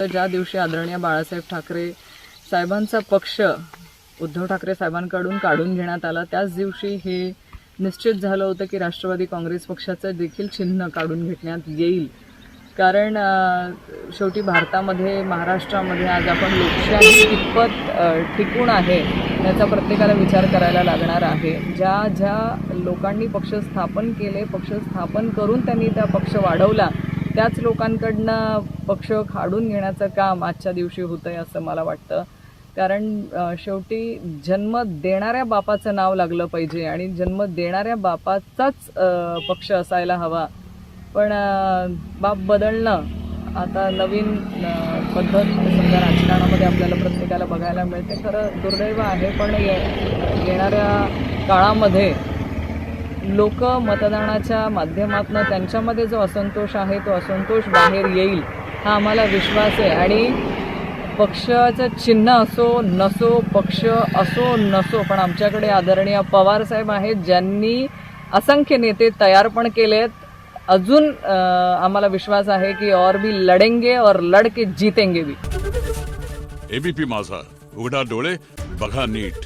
ज्या दिवशी आदरणीय बाळासाहेब ठाकरे साहेबांचा पक्ष उद्धव ठाकरे साहेबांकडून काढून घेण्यात आला, त्याच दिवशी हे निश्चित झालं होतं की राष्ट्रवादी काँग्रेस पक्षाचं देखील चिन्ह काढून घेण्यात येईल. कारण शेवटी भारतामध्ये, महाराष्ट्रामध्ये आज आपण लोकशाही कितपत टिकून आहे याचा प्रत्येकाला विचार करायला लागणार आहे. ज्या ज्या लोकांनी पक्ष स्थापन केले, पक्ष स्थापन करून त्यांनी त्या पक्ष वाढवला, त्याच लोकांकडनं पक्ष काढून घेण्याचं काम आजच्या दिवशी होतं आहे असं मला वाटतं. कारण शेवटी जन्म देणाऱ्या बापाचं नाव लागलं पाहिजे आणि जन्म देणाऱ्या बापाचाच पक्ष असायला हवा. पण बाप बदलणं आता नवीन पद्धत समजा राजकारणामध्ये आपल्याला प्रत्येकाला बघायला मिळते. खरं दुर्दैव आहे, पण येणाऱ्या काळामध्ये लोक मतदानाच्या माध्यमातून त्यांच्यामध्ये जो असंतोष आहे तो असंतोष बाहेर येईल हा आम्हाला विश्वास आहे. आणि पक्षाचं चिन्ह असो नसो, पक्ष असो नसो, पण आमच्याकडे आदरणीय पवार साहेब आहेत ज्यांनी असंख्य नेते तयार पण केलेत. अजून आम्हाला विश्वास आहे की और भी लढेंगे और लढके जीतेंगे भी. एबीपी माझा, उघडा डोळे बघा नीट.